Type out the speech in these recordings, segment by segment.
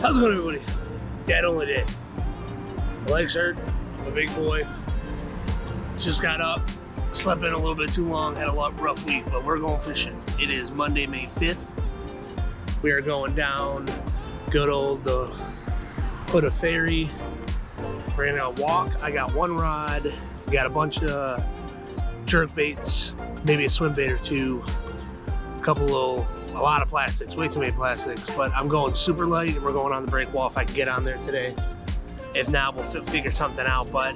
How's it going, everybody? Dad only day. My legs hurt. I'm a big boy. Just got up, slept in a little bit too long, had a rough week, but we're going fishing. It is Monday, May 5th. We are going down good old the foot of ferry. We're gonna walk. I got one rod, got a bunch of jerk baits, maybe a swim bait or two, a lot of plastics, way too many plastics, but I'm going super light and we're going on the Breakwall if I can get on there today. If not, we'll figure something out, but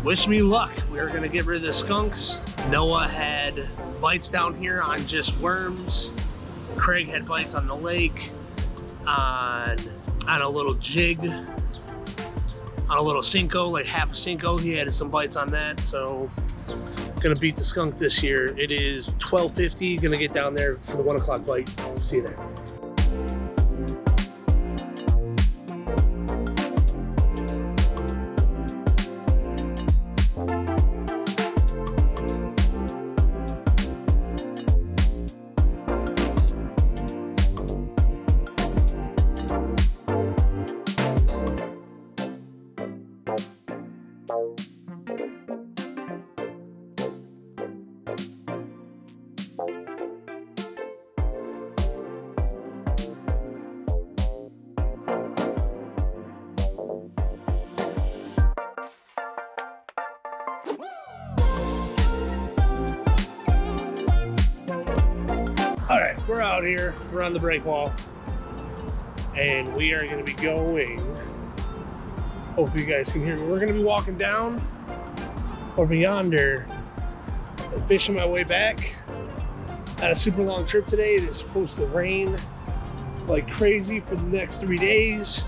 wish me luck. We're gonna get rid of the skunks. Noah had bites down here on just worms. Craig had bites on the lake, on a little jig, on a little Cinco, like half a Cinco. He had some bites on that, so gonna beat the skunk this year. It is 12:50, gonna get down there for the 1 o'clock bite. See you there. All right, we're out here, we're on the Breakwall, and we are gonna be going, hopefully you guys can hear me, we're gonna be walking down over yonder and fishing my way back. Had a super long trip today. It is supposed to rain like crazy for the next 3 days.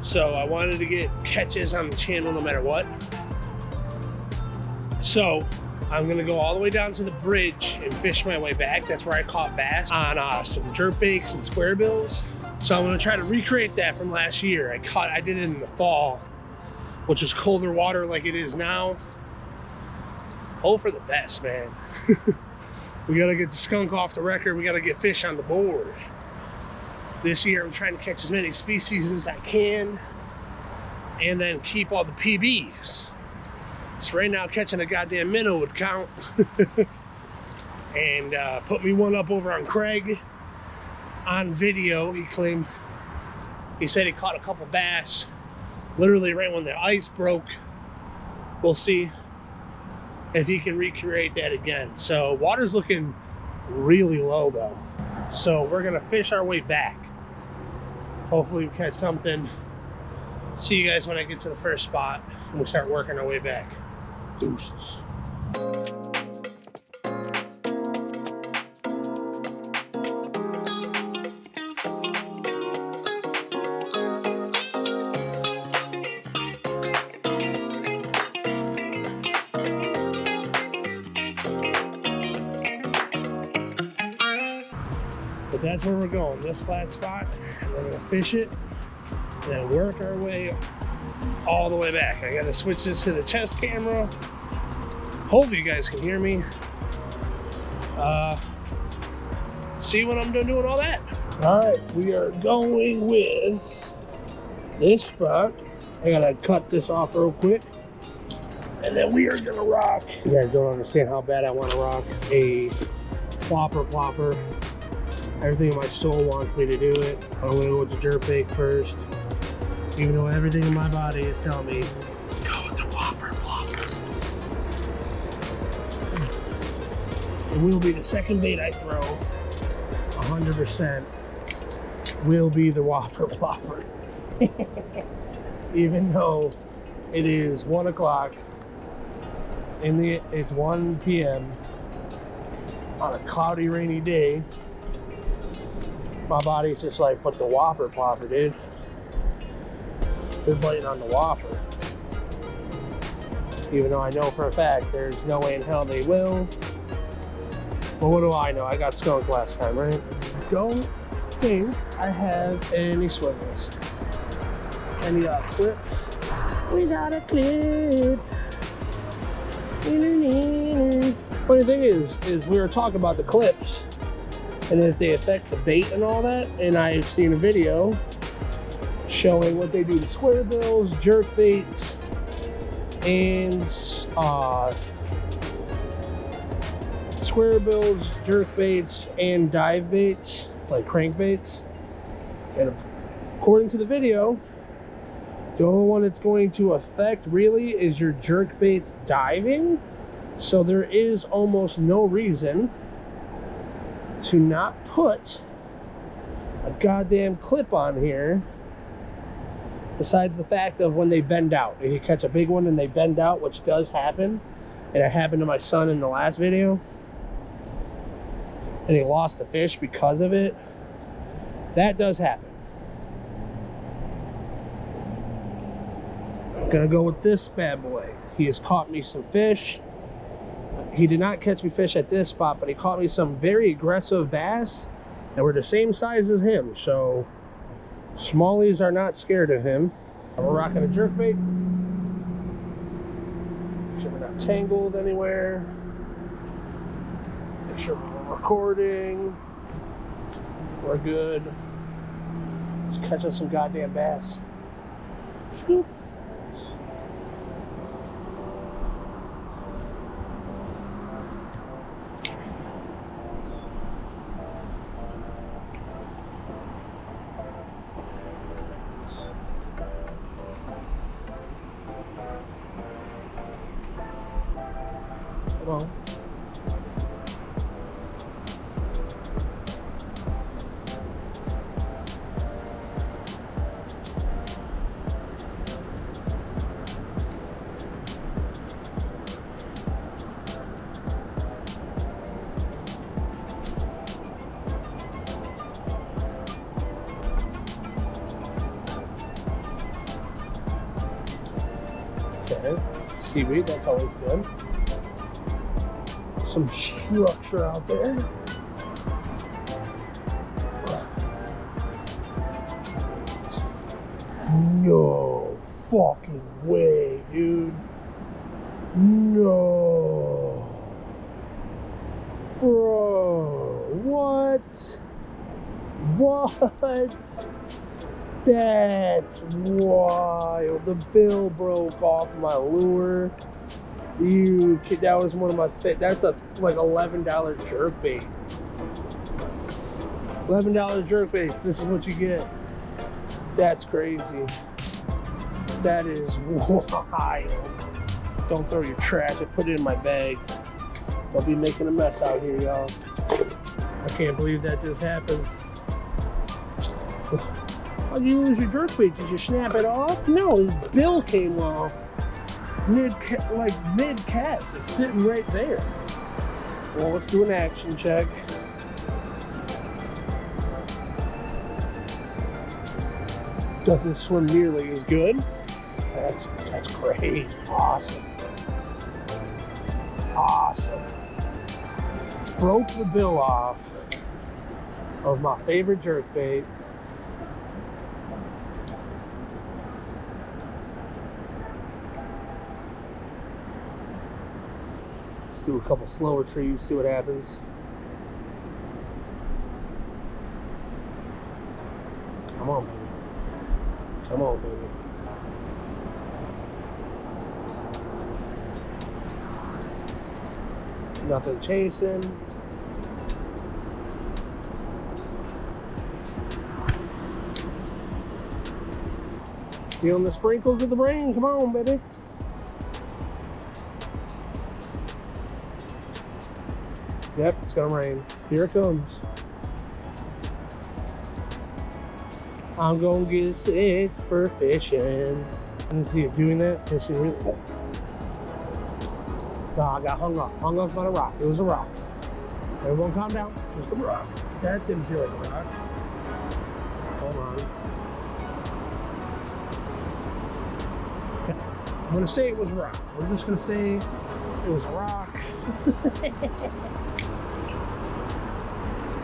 So I wanted to get catches on the channel no matter what. So I'm gonna go all the way down to the bridge and fish my way back. That's where I caught bass on some jerkbaits and square bills. So I'm gonna try to recreate that from last year. I did it in the fall, which was colder water like it is now. Hope for the best, man. We gotta get the skunk off the record. We gotta get fish on the board. This year I'm trying to catch as many species as I can and then keep all the PBs. So right now catching a goddamn minnow would count. And put me one up over on Craig on video. He said he caught a couple bass literally right when the ice broke. We'll see if he can recreate that again. So water's looking really low though. So we're gonna fish our way back. Hopefully we catch something. See you guys when I get to the first spot and we start working our way back. Deuces. But that's where we're going, this flat spot. We're gonna fish it and then work our way all the way back. I gotta switch this to the chest camera. Hope you guys can hear me. See when I'm done doing all that. All right, we are going with this spot. I gotta cut this off real quick. And then we are gonna rock. You guys don't understand how bad I wanna rock a plopper. Everything in my soul wants me to do it. I'm gonna go with the jerkbait first. Even though everything in my body is telling me, go with the whopper plopper. It will be the second bait I throw, 100% will be the whopper plopper. Even though it is 1 o'clock, it's 1 p.m. on a cloudy, rainy day, my body's just like, put the whopper plopper, dude. They're biting on the whopper. Even though I know for a fact there's no way in hell they will. But what do I know? I got skunked last time, right? Don't think I have any swimmers. Any clips? We got a clip. Funny thing is we were talking about the clips and if they affect the bait and all that, and I've seen a video showing what they do to square bills, jerk baits, and square bills, jerk baits, and dive baits, like crankbaits. And according to the video, the only one it's going to affect really is your jerk baits diving. So there is almost no reason to not put a goddamn clip on here, besides the fact of when they bend out. If you catch a big one and they bend out, which does happen, and it happened to my son in the last video, and he lost the fish because of it. That does happen. I'm gonna go with this bad boy. He has caught me some fish. He did not catch me fish at this spot, but he caught me some very aggressive bass that were the same size as him. So smallies are not scared of him. We're rocking a jerkbait. Make sure we're not tangled anywhere. Make sure we're recording. We're good. Let's catch us some goddamn bass. Scoop. Come on. Okay, seaweed, that's always good. Some structure out there. No fucking way, dude. No. Bro, what? What? That's wild. The bill broke off my lure. You kid, that was one of my that's a like $11 jerkbait. $11 jerkbaits. This is what you get. That's crazy. That is wild. Don't throw your trash. I put it in my bag. Don't be making a mess out here, y'all. I can't believe that just happened. How'd you lose your jerkbait? Did you snap it off? No, his bill came off. Mid-cast. It's sitting right there. Well, let's do an action check. Doesn't swim nearly as good. That's great. Awesome. Awesome. Broke the bill off of my favorite jerkbait. Do a couple slow retrieves, see what happens. Come on, baby. Come on, baby. Nothing chasing. Feeling the sprinkles of the rain. Come on, baby. Yep, it's gonna rain. Here it comes. I'm gonna get sick for fishing. Let's see it doing that. Fishing. Oh, I got hung up. Hung up on a rock. It was a rock. Everyone calm down. Just a rock. That didn't feel like a rock. Hold on. Okay. I'm gonna say it was a rock. We're just gonna say it was a rock.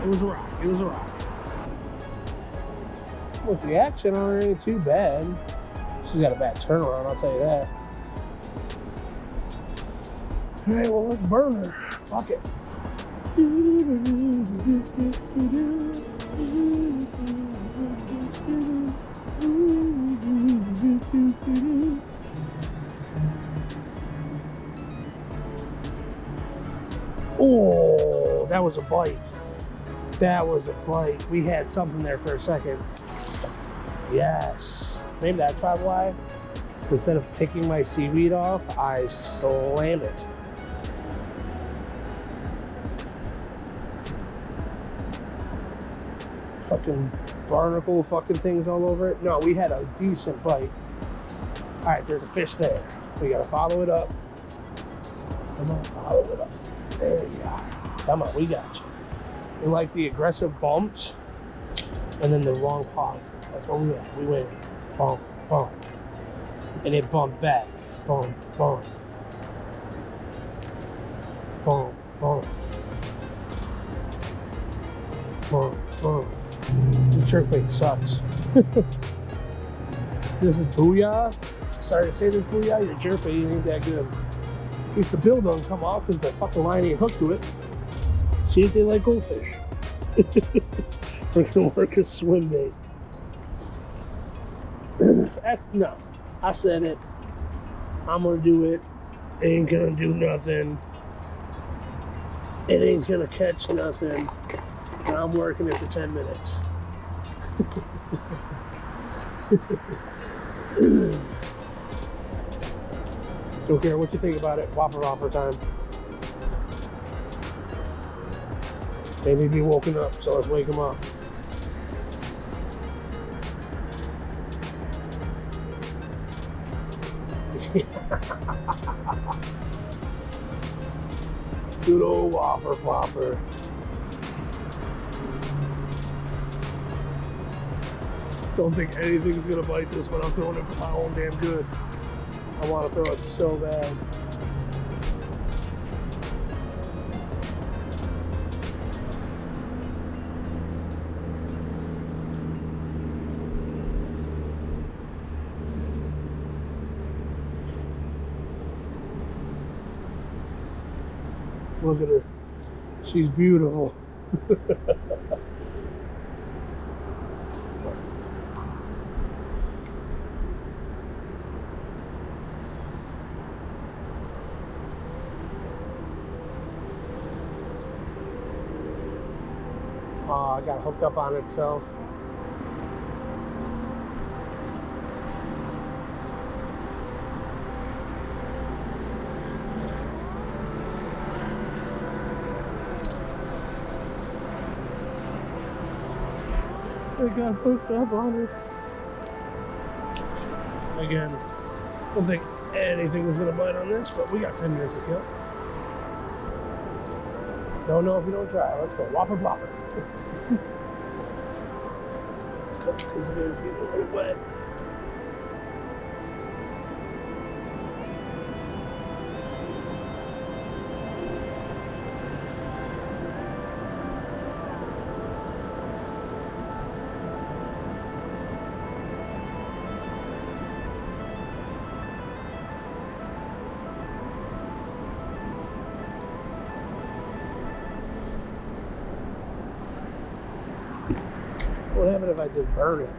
It was a rock. It was a rock. Look, the action on her ain't too bad. She's got a bad turnaround, I'll tell you that. All right, well, let's burn her. Fuck it. Oh, that was a bite. That was a bite. We had something there for a second. Yes. Maybe that's probably why. Instead of picking my seaweed off, I slam it. Fucking barnacle fucking things all over it. No, we had a decent bite. All right, there's a fish there. We gotta follow it up. Come on, follow it up. There you are. Come on, we got you. We like the aggressive bumps and then the long pauses. That's what we had. We went bump, bump. And it bumped back. Bump, bump. Bump, bump. Bump, bump. The jerkbait sucks. This is Booyah. Sorry to say this, Booyah. Your jerkbait ain't that good. At least the bill doesn't come off because the fucking line ain't hooked to it. See if they like goldfish. We're gonna work a swim bait. No, I said it. I'm gonna do it. It ain't gonna do nothing. It ain't gonna catch nothing. And I'm working it for 10 minutes. Don't care what you think about it. Whopper time. They need to be woken up, so let's wake them up. Good old whopper flopper. Don't think anything's gonna bite this, but I'm throwing it for my own damn good. I want to throw it so bad. Look at her. She's beautiful. I got hooked up on itself. I got hooked up on it. Again, don't think anything is gonna bite on this, but we got 10 minutes to kill. Don't know if you don't try. Let's go. Whopper blopper. Because it is getting a little wet. What happened if I just burn it?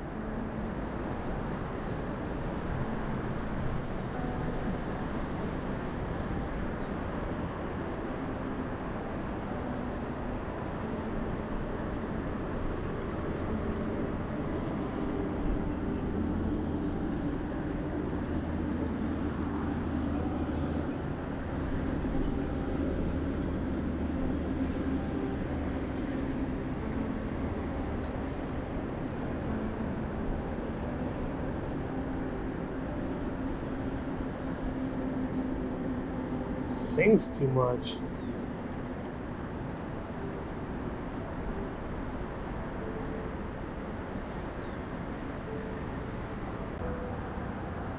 Sings too much.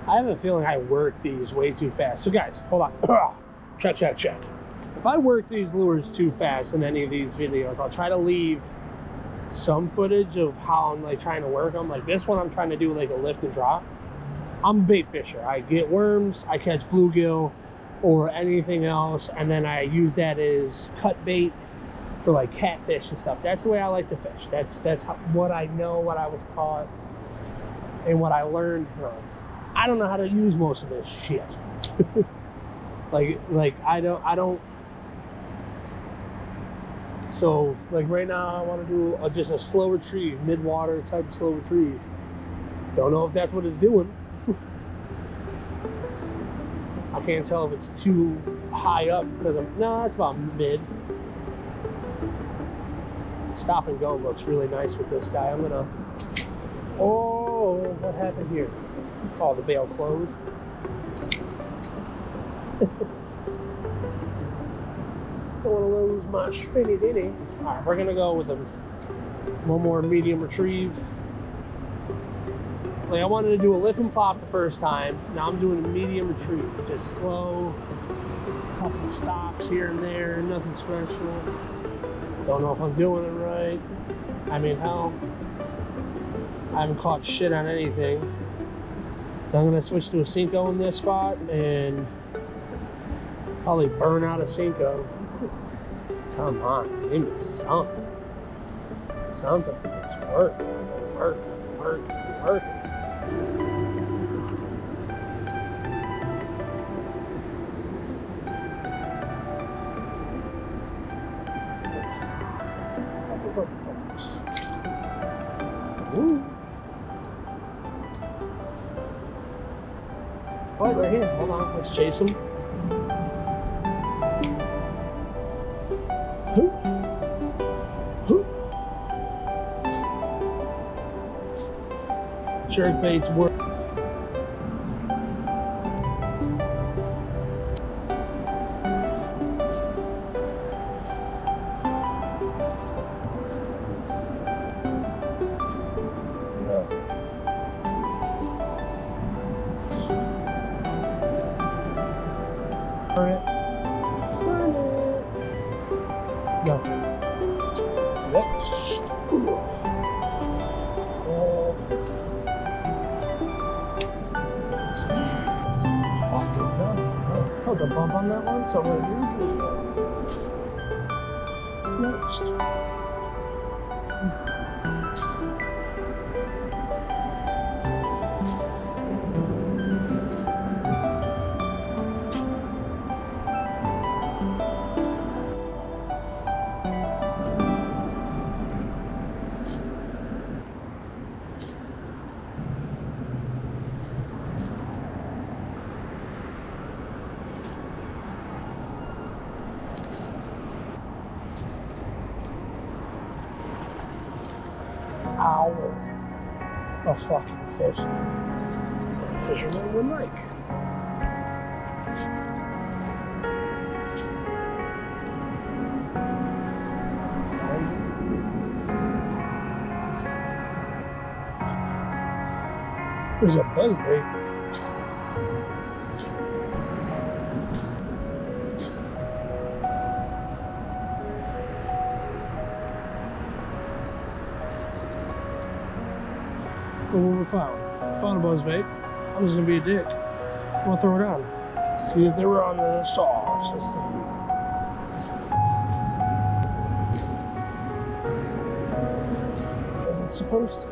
I have a feeling I work these way too fast. So guys, hold on. Check. If I work these lures too fast in any of these videos, I'll try to leave some footage of how I'm like trying to work them. Like this one, I'm trying to do like a lift and drop. I'm a bait fisher. I get worms, I catch bluegill or anything else, and then I use that as cut bait for like catfish and stuff. That's the way I like to fish. That's what I know, what I was taught. and what I learned from. I don't know how to use most of this shit. like I don't. So like right now I want to do just a slow retrieve, mid-water type of slow retrieve. Don't know if that's what it's doing. I can't tell if it's too high up because no, it's about mid. Stop and go looks really nice with this guy. I'm gonna. Oh, what happened here? Oh, the bail closed. Don't want to lose my spinny dinny. All right, we're gonna go with one more medium retrieve. Like I wanted to do a lift and plop the first time. Now I'm doing a medium retrieve, just slow, couple stops here and there, nothing special. Don't know if I'm doing it right. I mean, hell, I haven't caught shit on anything. I'm gonna switch to a Cinco in this spot and probably burn out a Cinco. Come on, give me something. Something for this work. Work. Ooh. Oh, right here. Hold on. Let's chase him. Jerk baits work. Nothing. Next. Felt a bump on that one, so I'm gonna do the next. Ow. A fucking fish. Fisherman would like. There's a buzzbait. Look what we found. Found a buzzbait. I'm just gonna be a dick. I'm gonna throw it on. See if they were on the sauce. Let's see. And it's supposed to.